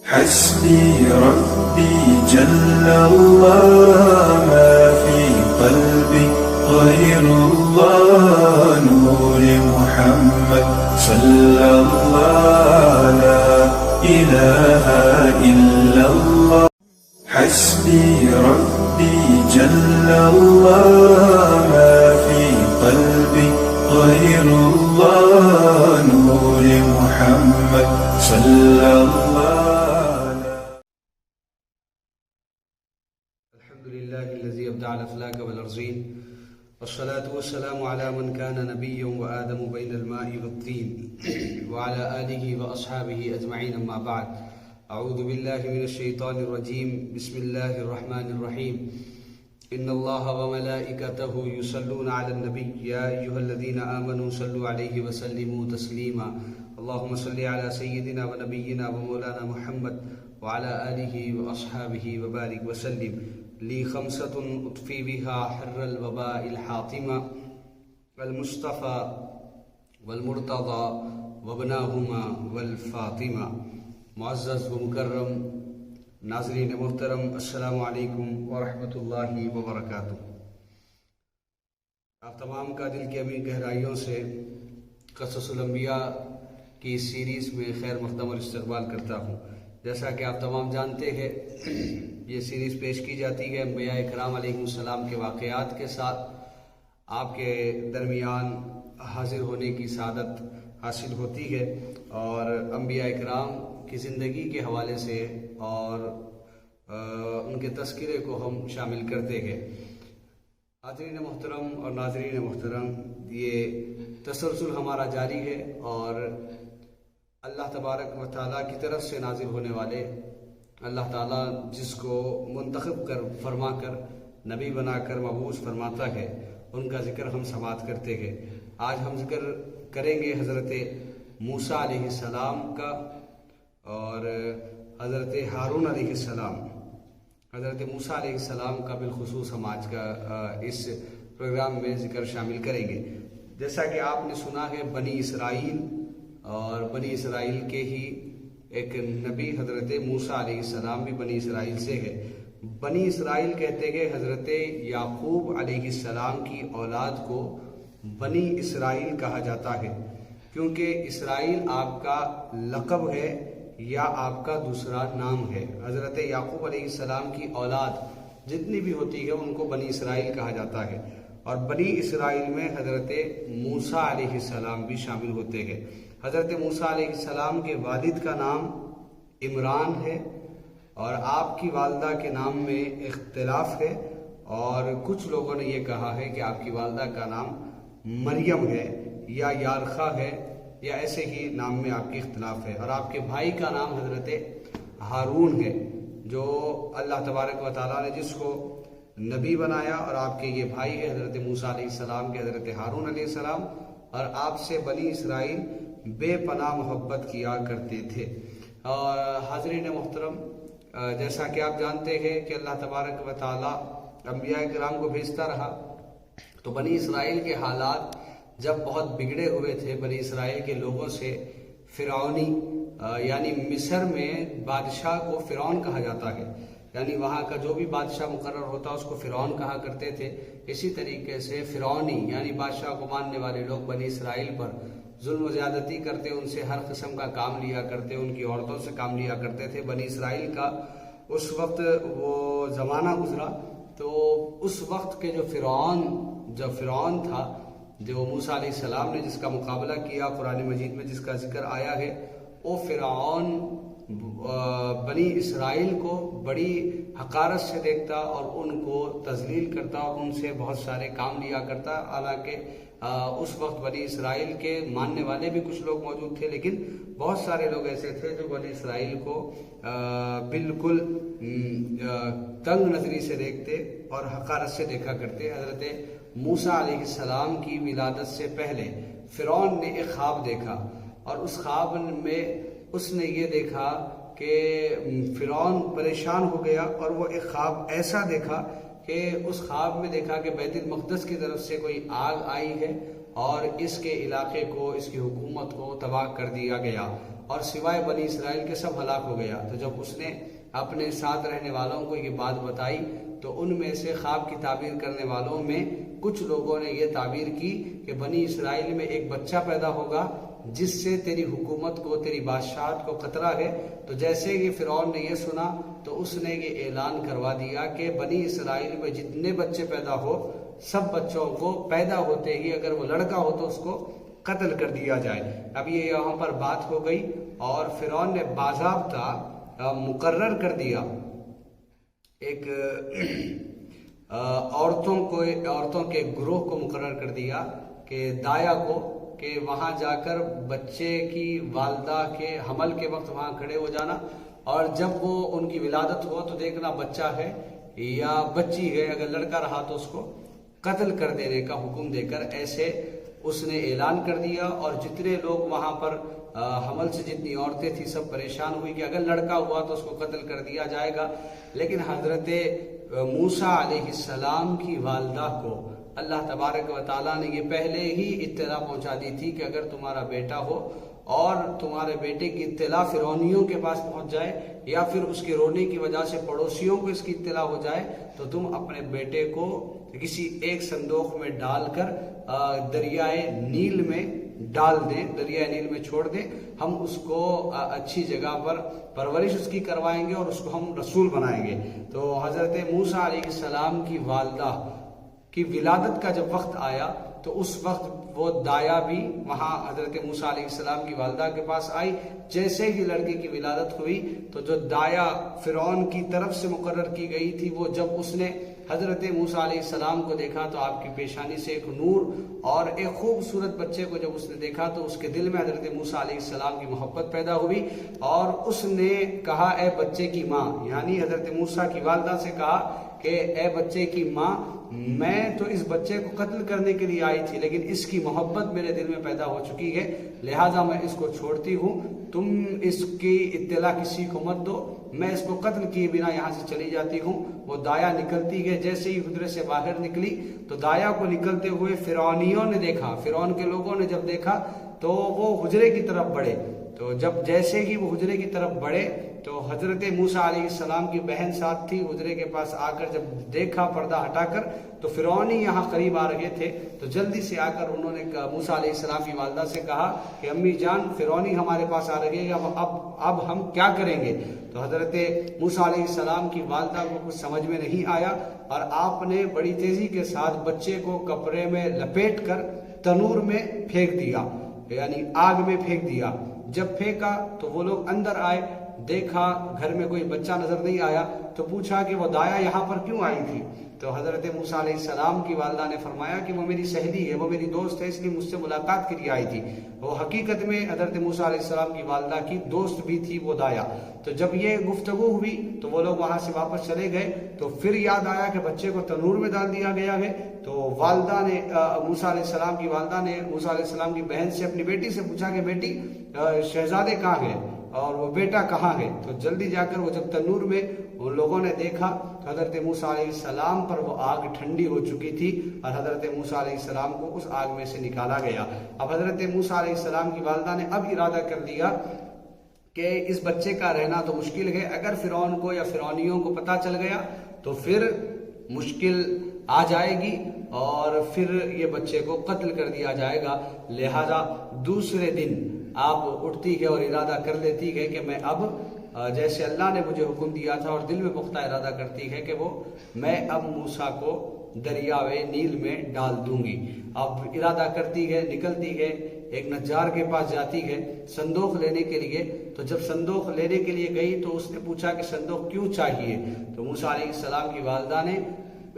حسبي ربي جل الله ما في قلبي غير الله نور محمد صلى الله لا إله إلا الله حسبي ربي جل الله ما في قلبي غير الله نور محمد صلى الله الحمد لله الذي أبدع الأفلاك والأرضين والصلاة والسلام على من كان نبيا وآدم بين الماء والطين وعلى آله وأصحابه أجمعين أما بعد أعوذ بالله من الشيطان الرجيم بسم الله الرحمن الرحيم إن الله وملائكته يصلون على النبي يا أيها الذين آمنوا صلوا عليه وسلموا تسليما اللهم صل على سيدنا ونبينا ومولانا محمد وعلى آله وأصحابه وبارك وسلم لي خمسة أطفي بها حر الوباء الحاطمة المصطفى والمرتضى وابناهما والفاطمة معزز و مکرم ناظرین محترم السلام علیکم ورحمۃ اللہ وبرکاتہ۔ آپ تمام کا دل کی امیر گہرائیوں سے قصص الانبیاء کی سیریز میں خیر مقدم اور استقبال کرتا ہوں۔ جیسا کہ آپ تمام جانتے ہیں یہ سیریز پیش کی جاتی ہے انبیاء کرام علیہ السلام کے واقعات کے ساتھ آپ کے درمیان حاضر ہونے کی سعادت حاصل ہوتی ہے، اور انبیاء کرام کی زندگی کے حوالے سے اور ان کے تذکرے کو ہم شامل کرتے ہیں۔ حاضرین محترم اور ناظرین محترم، یہ تسلسل ہمارا جاری ہے، اور اللہ تبارک و تعالیٰ کی طرف سے نازل ہونے والے اللہ تعالیٰ جس کو منتخب کر فرما کر نبی بنا کر مبعوث فرماتا ہے ان کا ذکر ہم سماعت کرتے ہیں۔ آج ہم ذکر کریں گے حضرت موسیٰ علیہ السلام کا اور حضرت ہارون علیہ السلام۔ حضرت موسیٰ علیہ السلام کا بالخصوص ہم آج کا اس پروگرام میں ذکر شامل کریں گے۔ جیسا کہ آپ نے سنا ہے بنی اسرائیل، اور بنی اسرائیل کے ہی ایک نبی حضرت موسیٰ علیہ السلام بھی بنی اسرائیل سے ہے۔ بنی اسرائیل کہتے ہیں حضرت یعقوب علیہ السلام کی اولاد کو بنی اسرائیل کہا جاتا ہے، کیونکہ اسرائیل آپ کا لقب ہے یا آپ کا دوسرا نام ہے۔ حضرت یعقوب علیہ السلام کی اولاد جتنی بھی ہوتی ہے ان کو بنی اسرائیل کہا جاتا ہے، اور بنی اسرائیل میں حضرت موسیٰ علیہ السلام بھی شامل ہوتے ہیں۔ حضرت موسیٰ علیہ السلام کے والد کا نام عمران ہے، اور آپ کی والدہ کے نام میں اختلاف ہے، اور کچھ لوگوں نے یہ کہا ہے کہ آپ کی والدہ کا نام مریم ہے یا یارخا ہے، یا ایسے ہی نام میں آپ کی اختلاف ہے، اور آپ کے بھائی کا نام حضرت ہارون ہے، جو اللہ تبارک و تعالیٰ نے جس کو نبی بنایا، اور آپ کے یہ بھائی ہے حضرت موسیٰ علیہ السلام کے حضرت ہارون علیہ السلام، اور آپ سے بنی اسرائیل بے پناہ محبت کیا کرتے تھے۔ اور حاضرین محترم، جیسا کہ آپ جانتے ہیں کہ اللہ تبارک و تعالیٰ انبیاء کرام کو بھیجتا رہا، تو بنی اسرائیل کے حالات جب بہت بگڑے ہوئے تھے بنی اسرائیل کے لوگوں سے، فرعونی یعنی مصر میں بادشاہ کو فرعون کہا جاتا ہے، یعنی وہاں کا جو بھی بادشاہ مقرر ہوتا اس کو فرعون کہا کرتے تھے۔ اسی طریقے سے فرعونی یعنی بادشاہ کو ماننے والے لوگ بنی اسرائیل پر ظلم و زیادتی کرتے، ان سے ہر قسم کا کام لیا کرتے، ان کی عورتوں سے کام لیا کرتے تھے۔ بنی اسرائیل کا اس وقت وہ زمانہ گزرا، تو اس وقت کے جو فرعون تھا، جو موسیٰ علیہ السلام نے جس کا مقابلہ کیا قرآن مجید میں جس کا ذکر آیا ہے، وہ فرعون بنی اسرائیل کو بڑی حقارت سے دیکھتا اور ان کو تذلیل کرتا اور ان سے بہت سارے کام لیا کرتا۔ حالانکہ اس وقت بنی اسرائیل کے ماننے والے بھی کچھ لوگ موجود تھے، لیکن بہت سارے لوگ ایسے تھے جو بنی اسرائیل کو بالکل تنگ نظری سے دیکھتے اور حقارت سے دیکھا کرتے۔ حضرت موسیٰ علیہ السلام کی ولادت سے پہلے فرعون نے ایک خواب دیکھا، اور اس خواب میں اس نے یہ دیکھا کہ فرعون پریشان ہو گیا، اور وہ ایک خواب ایسا دیکھا کہ اس خواب میں دیکھا کہ بیت المقدس کی طرف سے کوئی آگ آئی ہے اور اس کے علاقے کو، اس کی حکومت کو تباہ کر دیا گیا، اور سوائے بنی اسرائیل کے سب ہلاک ہو گیا۔ تو جب اس نے اپنے ساتھ رہنے والوں کو یہ بات بتائی تو ان میں سے خواب کی تعبیر کرنے والوں میں کچھ لوگوں نے یہ تعبیر کی کہ بنی اسرائیل میں ایک بچہ پیدا ہوگا جس سے تیری حکومت کو، تیری بادشاہت کو خطرہ ہے۔ تو جیسے ہی فرعون نے یہ سنا تو اس نے یہ اعلان کروا دیا کہ بنی اسرائیل میں جتنے بچے پیدا ہو سب بچوں کو پیدا ہوتے ہی اگر وہ لڑکا ہو تو اس کو قتل کر دیا جائے۔ اب یہ یہاں پر بات ہو گئی اور فرعون نے باضابطہ مقرر کر دیا ایک عورتوں کے گروہ کو مقرر کر دیا کہ دایا کو، کہ وہاں جا کر بچے کی والدہ کے حمل کے وقت وہاں کھڑے ہو جانا، اور جب وہ ان کی ولادت ہو تو دیکھنا بچہ ہے یا بچی ہے، اگر لڑکا رہا تو اس کو قتل کر دینے کا حکم دے کر ایسے اس نے اعلان کر دیا۔ اور جتنے لوگ وہاں پر حمل سے جتنی عورتیں تھیں سب پریشان ہوئی کہ اگر لڑکا ہوا تو اس کو قتل کر دیا جائے گا۔ لیکن حضرت موسیٰ علیہ السلام کی والدہ کو اللہ تبارک و تعالیٰ نے یہ پہلے ہی اطلاع پہنچا دی تھی کہ اگر تمہارا بیٹا ہو اور تمہارے بیٹے کی اطلاع فرعونیوں کے پاس پہنچ جائے یا پھر اس کے رونے کی وجہ سے پڑوسیوں کو اس کی اطلاع ہو جائے تو تم اپنے بیٹے کو کسی ایک صندوق میں ڈال کر دریائے نیل میں ڈال دیں، دریائے نیل میں چھوڑ دیں، ہم اس کو اچھی جگہ پر پرورش اس کی کروائیں گے اور اس کو ہم رسول بنائیں گے۔ تو حضرت موسیٰ علیہ السلام کی والدہ کی ولادت کا جب وقت آیا تو اس وقت وہ دایا بھی وہاں حضرت موسیٰ علیہ السلام کی والدہ کے پاس آئی۔ جیسے ہی لڑکے کی ولادت ہوئی تو جو دایا فرعون کی طرف سے مقرر کی گئی تھی وہ جب اس نے حضرت موسیٰ علیہ السلام کو دیکھا تو آپ کی پیشانی سے ایک نور اور ایک خوبصورت بچے کو جب اس نے دیکھا تو اس کے دل میں حضرت موسیٰ علیہ السلام کی محبت پیدا ہوئی اور اس نے کہا اے بچے کی ماں، یعنی حضرت موسیٰ کی والدہ سے کہا کہ اے بچے کی ماں، میں تو اس بچے کو قتل کرنے کے لیے آئی تھی لیکن اس کی محبت میرے دل میں پیدا ہو چکی ہے، لہٰذا میں اس کو چھوڑتی ہوں، تم اس کی اطلاع کسی کو مت دو، میں اس کو قتل کیے بنا یہاں سے چلی جاتی ہوں۔ وہ دایا نکلتی ہے، جیسے ہی حجرے سے باہر نکلی تو دایا کو نکلتے ہوئے فرعونیوں نے دیکھا، فرعون کے لوگوں نے جب دیکھا تو وہ حجرے کی طرف بڑھے۔ تو جب جیسے ہی وہ حجرے کی طرف بڑھے تو حضرت موسیٰ علیہ السلام کی بہن ساتھ تھی، حجرے کے پاس آ کر جب دیکھا پردہ ہٹا کر تو فرعونی یہاں قریب آ رہے تھے، تو جلدی سے آ کر انہوں نے موسیٰ علیہ السلام کی والدہ سے کہا کہ امی جان فرعونی ہمارے پاس آ رہے ہیں، اب ہم کیا کریں گے؟ تو حضرت موسیٰ علیہ السلام کی والدہ کو کچھ سمجھ میں نہیں آیا اور آپ نے بڑی تیزی کے ساتھ بچے کو کپڑے میں لپیٹ کر تنور میں پھینک دیا، یعنی آگ میں پھینک دیا۔ جب پھینکا تو وہ لوگ اندر آئے، دیکھا گھر میں کوئی بچہ نظر نہیں آیا تو پوچھا کہ وہ دایا یہاں پر کیوں آئی تھی؟ تو حضرت موسیٰ علیہ السلام کی والدہ نے فرمایا کہ وہ میری سہیلی ہے، وہ میری دوست ہے، اس لیے مجھ سے ملاقات کے لیے آئی تھی۔ وہ حقیقت میں حضرت موسیٰ علیہ السلام کی والدہ کی دوست بھی تھی وہ دایا۔ تو جب یہ گفتگو ہوئی تو وہ لوگ وہاں سے واپس چلے گئے تو پھر یاد آیا کہ بچے کو تنور میں ڈال دیا گیا ہے۔ تو والدہ نے موسیٰ علیہ السلام کی والدہ نے موسیٰ علیہ السلام کی بہن سے اپنی بیٹی سے پوچھا کہ بیٹی شہزادے کہاں ہیں اور وہ بیٹا کہاں ہے؟ تو جلدی جا کر وہ جب تنور میں ان لوگوں نے دیکھا تو حضرت موسیٰ علیہ السلام پر وہ آگ ٹھنڈی ہو چکی تھی اور حضرت موسیٰ علیہ السلام کو اس آگ میں سے نکالا گیا۔ اب حضرت موسیٰ علیہ السلام کی والدہ نے اب ارادہ کر دیا کہ اس بچے کا رہنا تو مشکل ہے، اگر فرعون کو یا فرعونیوں کو پتہ چل گیا تو پھر مشکل آ جائے گی اور پھر یہ بچے کو قتل کر دیا جائے گا، لہذا دوسرے دن آپ اٹھتی ہے اور ارادہ کر لیتی ہے کہ میں اب جیسے اللہ نے مجھے حکم دیا تھا اور دل میں پختہ ارادہ کرتی ہے کہ میں اب موسیٰ کو دریائے نیل میں ڈال دوں گی۔ اب ارادہ کرتی ہے، نکلتی ہے، ایک نجار کے پاس جاتی ہے صندوق لینے کے لیے۔ تو جب صندوق لینے کے لیے گئی تو اس نے پوچھا کہ صندوق کیوں چاہیے؟ تو موسیٰ علیہ السلام کی والدہ نے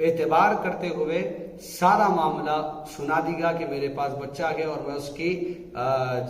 اعتبار کرتے ہوئے سارا معاملہ سنا دیا کہ میرے پاس بچہ ہے اور میں اس کی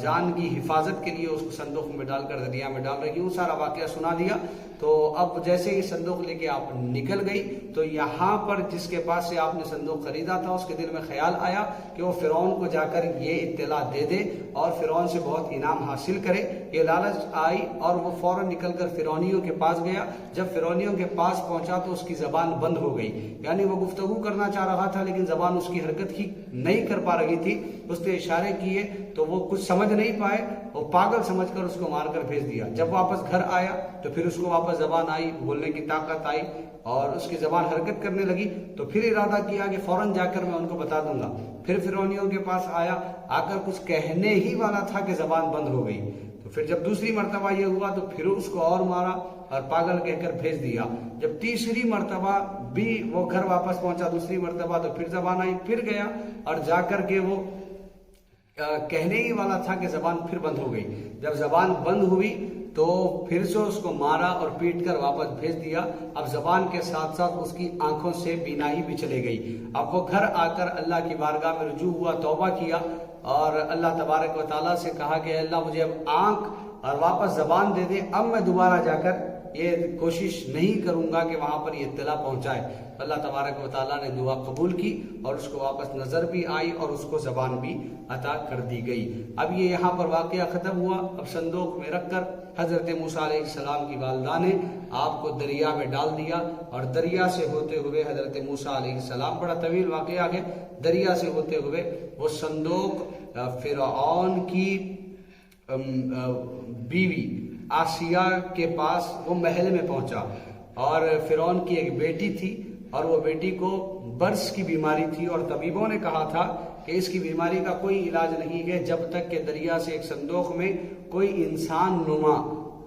جان کی حفاظت کے لیے اس کو صندوق میں ڈال کر دریا میں ڈال رہی ہوں، سارا واقعہ سنا دیا۔ تو اب جیسے ہی صندوق لے کے آپ نکل گئی تو یہاں پر جس کے پاس سے آپ نے صندوق خریدا تھا اس کے دل میں خیال آیا کہ وہ فرعون کو جا کر یہ اطلاع دے دے اور فرعون سے بہت انعام حاصل کرے۔ یہ لالچ آئی اور وہ فوراً نکل کر فرعونیوں کے پاس گیا۔ جب فرعونیوں کے پاس پہنچا تو اس کی زبان بند ہو گئی، یعنی وہ گفتگو کرنا چاہ رہا تھا لیکن لیکن زبان اس کی حرکت ہی نہیں کر پا رہی تھی، اس نے اشارے کیے تو وہ کچھ سمجھ نہیں پائے، وہ پاگل سمجھ کر اس کو مار کر بھیج دیا۔ جب واپس گھر آیا تو پھر اس کو واپس زبان آئی، بولنے کی طاقت آئی اور اس کی زبان حرکت کرنے لگی، تو پھر ارادہ کیا کہ فوراً جا کر میں ان کو بتا دوں گا۔ پھر فرعونیوں کے پاس آیا، آ کر کچھ کہنے ہی والا تھا کہ زبان بند ہو گئی۔ تو پھر جب دوسری مرتبہ یہ ہوا تو پھر اس کو اور مارا اور پاگل کہہ کر بھیج دیا۔ جب تیسری مرتبہ بھی وہ گھر واپس پہنچا، دوسری مرتبہ، تو پھر زبان آئی، پھر گیا اور جا کر کے وہ کہنے ہی والا تھا کہ زبان پھر بند ہو گئی۔ جب زبان بند ہوئی تو پھر سے اس کو مارا اور پیٹ کر واپس بھیج دیا۔ اب زبان کے ساتھ ساتھ اس کی آنکھوں سے بینائی بھی چلے گئی۔ اب وہ گھر آ کر اللہ کی بارگاہ میں رجوع ہوا، توبہ کیا اور اللہ تبارک و تعالیٰ سے کہا کہ اللہ مجھے اب آنکھ اور واپس زبان دے دے، اب میں دوبارہ جا کر یہ کوشش نہیں کروں گا کہ وہاں پر یہ اطلاع پہنچائے۔ اللہ تبارک و تعالیٰ نے دعا قبول کی اور اس کو واپس نظر بھی آئی اور اس کو زبان بھی عطا کر دی گئی۔ اب یہ یہاں پر واقعہ ختم ہوا۔ اب صندوق میں رکھ کر حضرت موسیٰ علیہ السلام کی والدہ نے آپ کو دریا میں ڈال دیا اور دریا سے ہوتے ہوئے حضرت موسیٰ علیہ السلام، بڑا طویل واقعہ ہے، دریا سے ہوتے ہوئے وہ صندوق فرعون کی بیوی آسیہ کے پاس وہ محل میں پہنچا، اور فرعون کی ایک بیٹی تھی اور وہ بیٹی کو برس کی بیماری تھی، اور طبیبوں نے کہا تھا کہ اس کی بیماری کا کوئی علاج نہیں ہے جب تک کہ دریا سے ایک صندوق میں کوئی انسان نما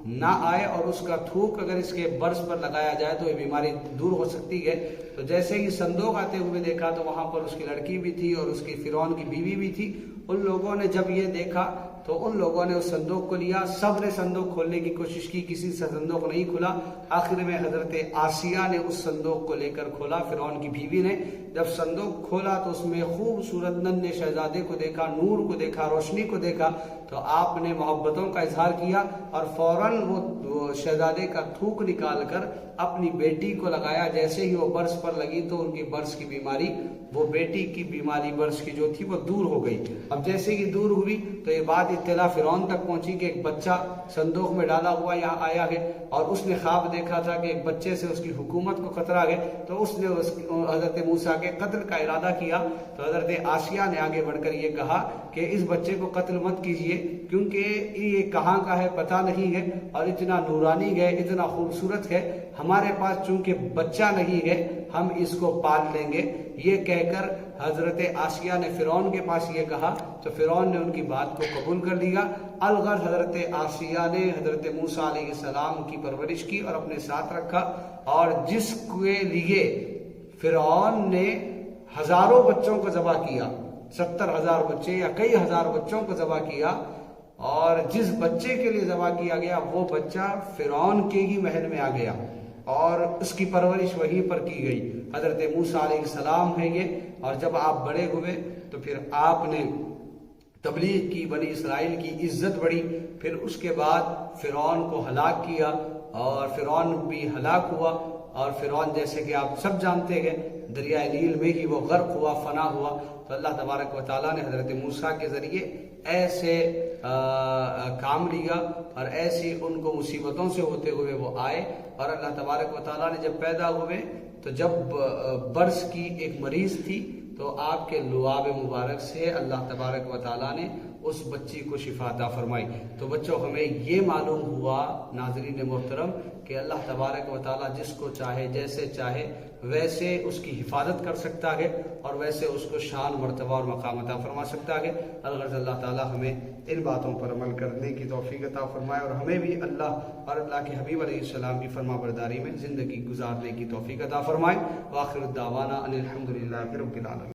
نہ آئے اور اس کا تھوک اگر اس کے برس پر لگایا جائے تو یہ بیماری دور ہو سکتی ہے۔ تو جیسے ہی صندوق آتے ہوئے دیکھا تو وہاں پر اس کی لڑکی بھی تھی اور اس کی فرعون کی بیوی بھی تھی۔ ان لوگوں نے جب یہ دیکھا تو ان لوگوں نے اس صندوق کو لیا، سب نے صندوق کھولنے کی کوشش کی، کسی سے صندوق نہیں کھلا۔ آخر میں حضرت آسیہ نے اس صندوق کو لے کر کھولا، فرعون کی بیوی نے جب صندوق کھولا تو اس میں خوبصورت ننھے شہزادے کو دیکھا، نور کو دیکھا، روشنی کو دیکھا، تو آپ نے محبتوں کا اظہار کیا اور فوراً وہ شہزادے کا تھوک نکال کر اپنی بیٹی کو لگایا۔ جیسے ہی وہ برس پر لگی تو ان کی برس کی بیماری، وہ بیٹی کی بیماری برس کی جو تھی وہ دور ہو گئی۔ اب جیسے ہی دور ہوئی تو یہ بات اطلاع فرعون تک پہنچی کہ ایک بچہ صندوق میں ڈالا ہوا یہاں آیا ہے، اور اس نے خواب دیکھا تھا کہ ایک بچے سے اس کی حکومت کو خطرہ ہے، تو اس نے حضرت موسیٰ کے قتل کا ارادہ کیا۔ تو حضرت آسیہ نے آگے بڑھ کر یہ کہا کہ اس بچے کو قتل مت کیجیے، کیونکہ یہ کہاں کا ہے پتہ نہیں ہے اور اتنا نورانی ہے، اتنا خوبصورت ہے، ہمارے پاس چونکہ بچہ نہیں ہے ہم اس کو پال لیں گے۔ یہ کہہ کر حضرت آسیہ نے فرعون کے پاس یہ کہا تو فرعون نے ان کی بات کو قبول کر لیا۔ الغرض حضرت آسیہ نے حضرت موسیٰ علیہ السلام کی پرورش کی اور اپنے ساتھ رکھا، اور جس کے لیے فرعون نے ہزاروں بچوں کو ذبح کیا، 70,000 بچے یا کئی ہزار بچوں کو ذبح کیا، اور جس بچے کے لیے ذبح کیا گیا وہ بچہ فرعون کے ہی محل میں آ گیا اور اس کی پرورش وہیں پر کی گئی۔ حضرت موسیٰ علیہ السلام ہے یہ، اور جب آپ بڑے ہوئے تو پھر آپ نے تبلیغ کی، بنی اسرائیل کی عزت بڑھی، پھر اس کے بعد فرعون کو ہلاک کیا اور فرعون بھی ہلاک ہوا، اور فرعون جیسے کہ آپ سب جانتے ہیں دریائے نیل میں ہی وہ غرق ہوا، فنا ہوا۔ تو اللہ تبارک و تعالیٰ نے حضرت موسیٰ کے ذریعے ایسے کام لیا اور ایسی ان کو مصیبتوں سے ہوتے ہوئے وہ آئے، اور اللہ تبارک و تعالیٰ نے جب پیدا ہوئے تو جب برس کی ایک مریض تھی تو آپ کے لعاب مبارک سے اللہ تبارک و تعالیٰ نے اس بچی کو شفا عطا فرمائی۔ تو بچوں ہمیں یہ معلوم ہوا ناظرین محترم کہ اللہ تبارک و تعالیٰ جس کو چاہے جیسے چاہے ویسے اس کی حفاظت کر سکتا ہے اور ویسے اس کو شان، مرتبہ اور مقام عطا فرما سکتا ہے۔ الغرض اللہ تعالیٰ ہمیں ان باتوں پر عمل کرنے کی توفیق عطا فرمائے اور ہمیں بھی اللہ اور اللہ کے حبیب علیہ السلام کی فرما برداری میں زندگی گزارنے کی توفیق عطا فرمائے۔ وآخر الدعوانا ان الحمد للہ رب العالمین۔